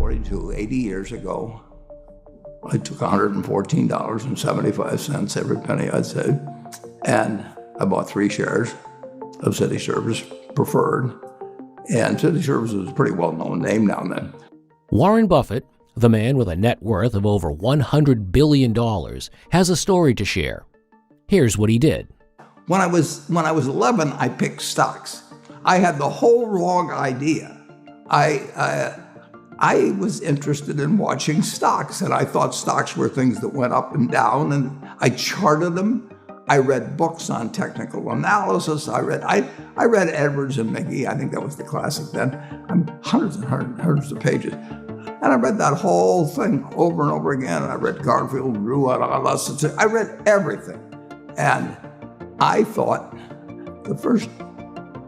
1942, 80 years ago, I took $114.75, every penny I'd saved, and I bought 3 shares of City Service Preferred. And City Service was a pretty well-known name down then. Warren Buffett, the man with a net worth of over $100 billion, has a story to share. Here's what he did. When I was 11, I picked stocks. I had the whole wrong idea. I was interested in watching stocks, and I thought stocks were things that went up and down, and I charted them. I read books on technical analysis. I read Edwards and McGee. I think that was the classic then. Hundreds and hundreds of pages. And I read that whole thing over and over again. I read Garfield, Drew, I read everything. And I thought the first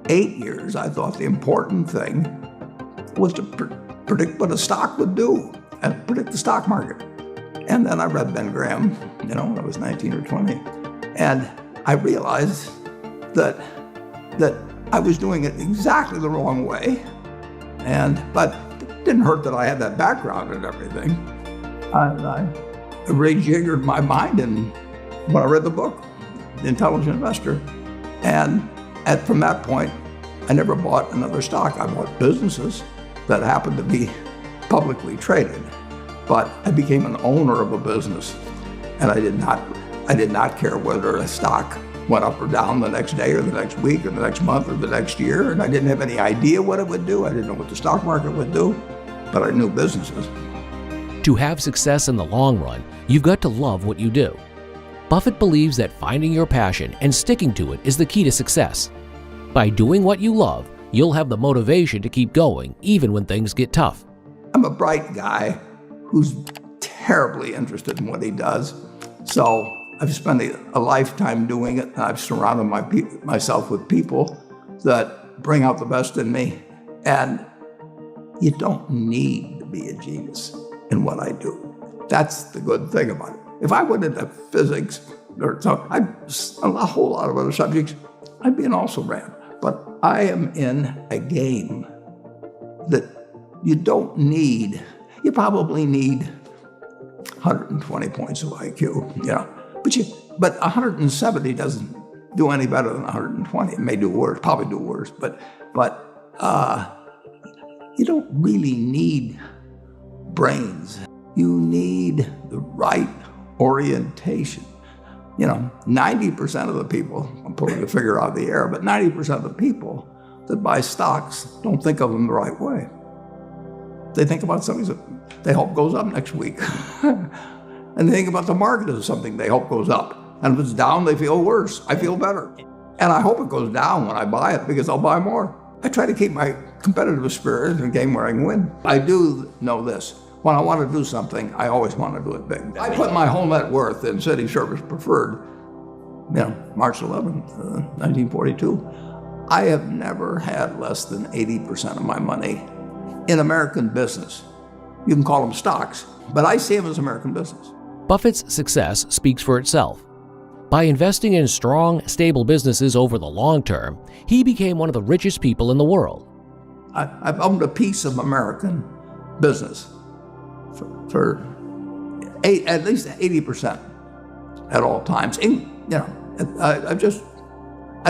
8 years, I thought the important thing was to predict what a stock would do and predict the stock market. And then I read Ben Graham, when I was 19 or 20. And I realized that I was doing it exactly the wrong way. But it didn't hurt that I had that background and everything. I rejiggered my mind when I read the book, The Intelligent Investor. And from that point, I never bought another stock. I bought businesses that happened to be publicly traded. But I became an owner of a business, and I did not care whether a stock went up or down the next day or the next week or the next month or the next year, and I didn't have any idea what it would do. I didn't know what the stock market would do, but I knew businesses. To have success in the long run, you've got to love what you do. Buffett believes that finding your passion and sticking to it is the key to success. By doing what you love, you'll have the motivation to keep going even when things get tough. I'm a bright guy who's terribly interested in what he does. So I've spent a lifetime doing it, and I've surrounded myself with people that bring out the best in me. And you don't need to be a genius in what I do. That's the good thing about it. If I went into physics or a whole lot of other subjects, I'd be an also-ran. But I am in a game that you don't need. You probably need 120 points of IQ, but 170 doesn't do any better than 120. It may do worse, probably do worse, but you don't really need brains. You need the right orientation. 90% of the people, I'm pulling a figure out of the air, but 90% of the people that buy stocks don't think of them the right way. They think about something that they hope goes up next week. And they think about the market as something they hope goes up. And if it's down, they feel worse. I feel better. And I hope it goes down when I buy it because I'll buy more. I try to keep my competitive spirit in a game where I can win. I do know this. When I want to do something, I always want to do it big. I put my whole net worth in City Service Preferred, March 11th, 1942. I have never had less than 80% of my money in American business. You can call them stocks, but I see them as American business. Buffett's success speaks for itself. By investing in strong, stable businesses over the long term, he became one of the richest people in the world. I've owned a piece of American business for at least 80% at all times. And, I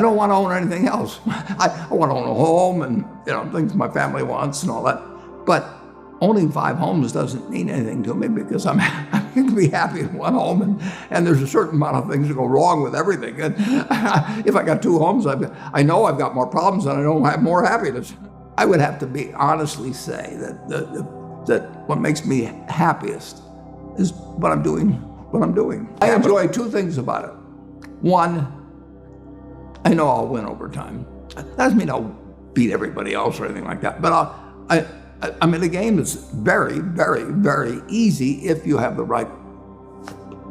don't want to own anything else. I want to own a home and things my family wants and all that. But owning 5 homes doesn't mean anything to me because I can be happy in one home, and there's a certain amount of things that go wrong with everything. And if I got 2 homes, I know I've got more problems and I don't have more happiness. I would have to honestly say that what makes me happiest is what I'm doing. I enjoy 2 things about it. One, I know I'll win over time. That doesn't mean I'll beat everybody else or anything like that, but I'm in a game that's very, very, very easy if you have the right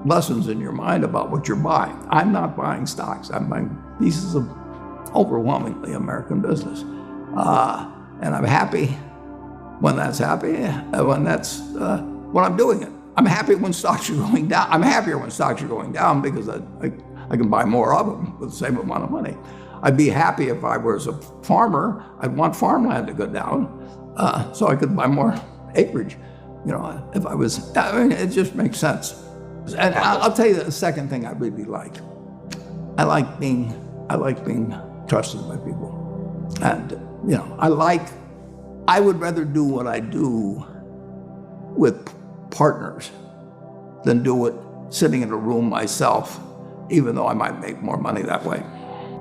lessons in your mind about what you're buying. I'm not buying stocks. I'm buying pieces of overwhelmingly American business. And I'm happy when that's when I'm doing it. I'm happy when stocks are going down. I'm happier when stocks are going down because I can buy more of them with the same amount of money. I'd be happy if I was a farmer. I'd want farmland to go down so I could buy more acreage. If I mean, it just makes sense. And I'll tell you the second thing I really like. I like being trusted by people. And, I would rather do what I do with partners than do it sitting in a room myself, even though I might make more money that way.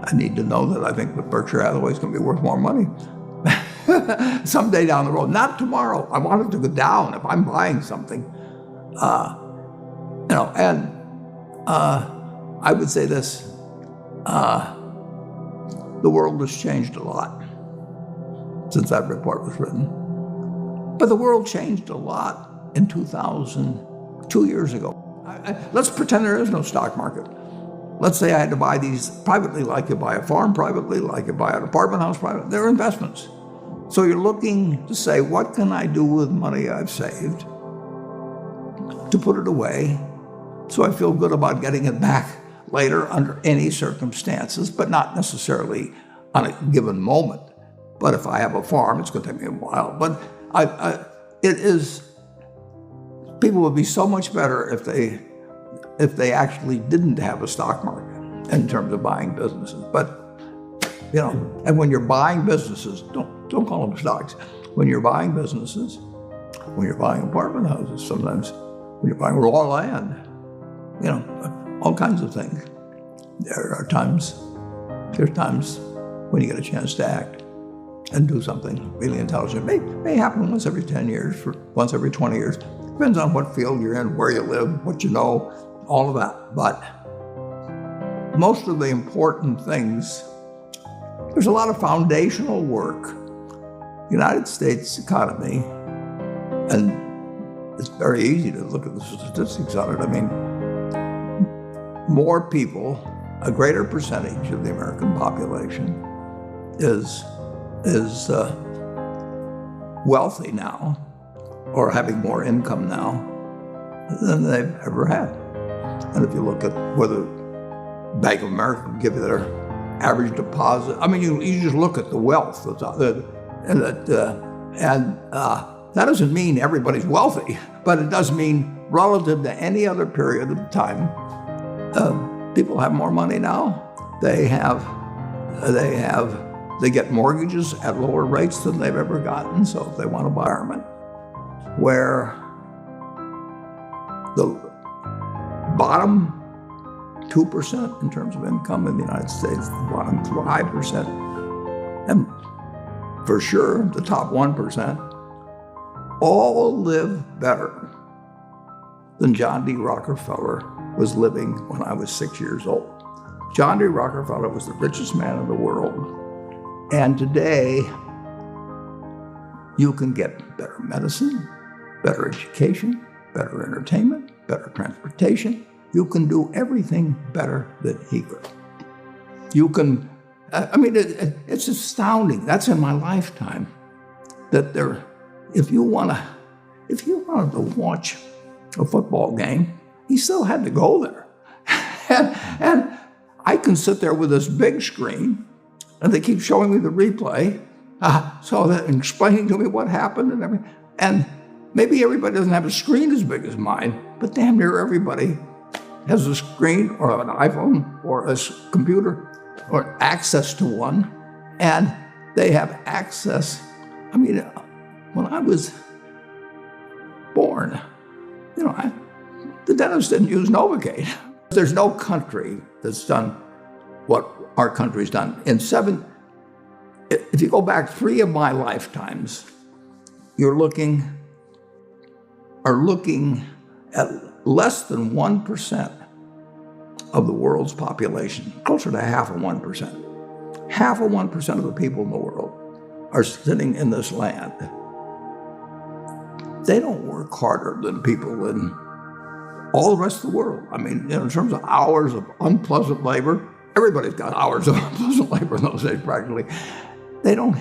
I need to know that I think that Berkshire Hathaway is going to be worth more money someday down the road. Not tomorrow. I want it to go down if I'm buying something. And I would say this, the world has changed a lot since that report was written. But the world changed a lot in 2000, 2 years ago. Let's pretend there is no stock market. Let's say I had to buy these privately, like you buy a farm privately, like you buy an apartment house privately. They're investments. So you're looking to say, what can I do with money I've saved to put it away so I feel good about getting it back later under any circumstances, but not necessarily on a given moment. But if I have a farm, it's going to take me a while. But people would be so much better if they actually didn't have a stock market in terms of buying businesses. But and when you're buying businesses, don't call them stocks. When you're buying businesses, when you're buying apartment houses, sometimes when you're buying raw land, all kinds of things. There's times when you get a chance to act and do something really intelligent. It may happen once every 10 years, once every 20 years. Depends on what field you're in, where you live, what you know, all of that. But most of the important things, there's a lot of foundational work. The United States economy, and it's very easy to look at the statistics on it. I mean, more people, a greater percentage of the American population is wealthy now, or having more income now than they've ever had. And if you look at whether Bank of America can give you their average deposit, I mean, you just look at the wealth that's out there, and that doesn't mean everybody's wealthy, but it does mean relative to any other period of time, people have more money now. They get mortgages at lower rates than they've ever gotten. So if they want to buy an apartment, where the bottom 2% in terms of income in the United States, the bottom 5%, and for sure the top 1%, all live better than John D. Rockefeller was living when I was 6 years old. John D. Rockefeller was the richest man in the world. And today, you can get better medicine, better education, better entertainment, better transportation. You can do everything better than he could. You can, it's astounding. That's in my lifetime. That if you wanted to watch a football game, he still had to go there. and I can sit there with this big screen, and they keep showing me the replay, so that explaining to me what happened and everything. And maybe everybody doesn't have a screen as big as mine, but damn near everybody has a screen or an iPhone or a computer or access to one, and they have access. I mean, when I was born, the dentist didn't use Novocaine. There's no country that's done what our country's done. If you go back 3 of my lifetimes, are looking at less than 1% of the world's population, closer to half of 1%. Half of 1% of the people in the world are sitting in this land. They don't work harder than people in all the rest of the world. I mean, in terms of hours of unpleasant labor, everybody's got hours of unpleasant labor in those days practically. They don't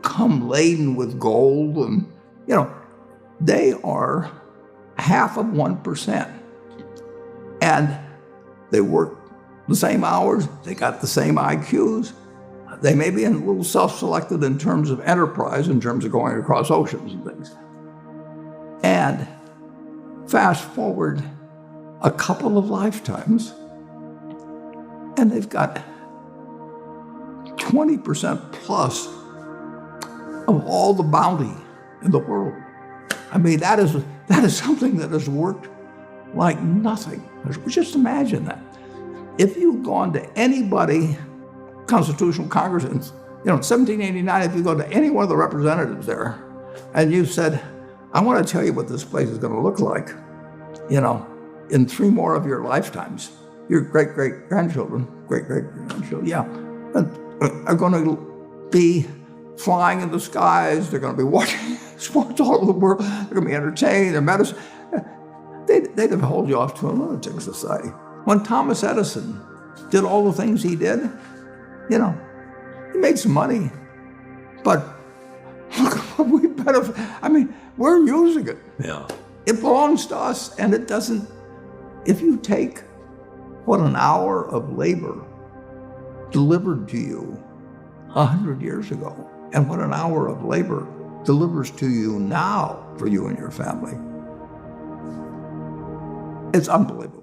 come laden with gold, and they are half of 1%. And they work the same hours, they got the same IQs, They may be a little self-selected in terms of enterprise, in terms of going across oceans and things. And fast forward a couple of lifetimes, and they've got 20% plus of all the bounty in the world. I mean, that is something that has worked like nothing. Just imagine that. If you've gone to anybody, Constitutional Congress, in 1789, if you go to any one of the representatives there, and you said, I want to tell you what this place is going to look like, in 3 more of your lifetimes, your great-great-grandchildren, yeah, are going to be flying in the skies. They're going to be watching sports all over the world. They're going to be entertained. Their medicine. They'd have hauled you off to a lunatic society. When Thomas Edison did all the things he did, he made some money, but look what we benefit. I mean, we're using it. Yeah. It belongs to us, and it doesn't. If you take what an hour of labor delivered to you 100 years ago, and what an hour of labor delivers to you now for you and your family, it's unbelievable.